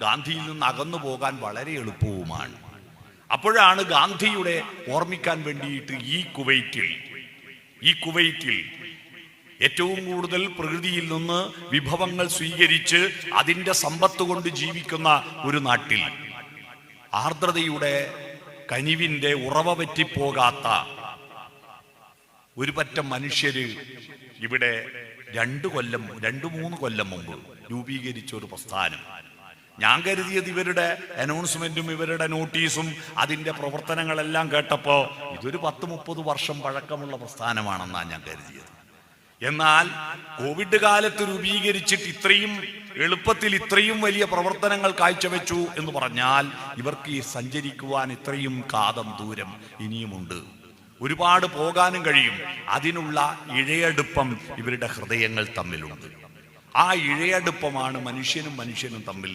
ഗാന്ധിയിൽ നിന്ന് അകന്നു പോകാൻ വളരെ എളുപ്പവുമാണ്. അപ്പോഴാണ് ഗാന്ധിയുടെ ഓർമ്മിക്കാൻ വേണ്ടിയിട്ട് ഈ കുവൈറ്റിൽ ഏറ്റവും കൂടുതൽ പ്രകൃതിയിൽ നിന്ന് വിഭവങ്ങൾ സ്വീകരിച്ച് അതിൻ്റെ സമ്പത്ത് കൊണ്ട് ജീവിക്കുന്ന ഒരു നാട്ടിൽ ആർദ്രതയുടെ കനിവിൻ്റെ ഉറവ പറ്റിപ്പോകാത്ത ഒരു പറ്റം മനുഷ്യര് ഇവിടെ 2-3 കൊല്ലം മുമ്പ് രൂപീകരിച്ച ഒരു പ്രസ്ഥാനം. ഞാൻ കരുതിയത് ഇവരുടെ അനൗൺസ്മെന്റും ഇവരുടെ നോട്ടീസും അതിൻ്റെ പ്രവർത്തനങ്ങളെല്ലാം കേട്ടപ്പോൾ ഇതൊരു 10-30 വർഷം പഴക്കമുള്ള പ്രസ്ഥാനമാണെന്നാണ് ഞാൻ കരുതിയത്. എന്നാൽ കോവിഡ് കാലത്ത് രൂപീകരിച്ചിട്ട് ഇത്രയും എളുപ്പത്തിൽ ഇത്രയും വലിയ പ്രവർത്തനങ്ങൾ കാഴ്ചവെച്ചു എന്ന് പറഞ്ഞാൽ ഇവർക്ക് ഈ സഞ്ചരിക്കുവാൻ ഇത്രയും കാതം ദൂരം ഇനിയുമുണ്ട്. ഒരുപാട് പോകാനും കഴിയും. അതിനുള്ള ഇഴയടുപ്പം ഇവരുടെ ഹൃദയങ്ങൾ തമ്മിലുണ്ട്. ആ ഇഴയടുപ്പമാണ് മനുഷ്യനും തമ്മിൽ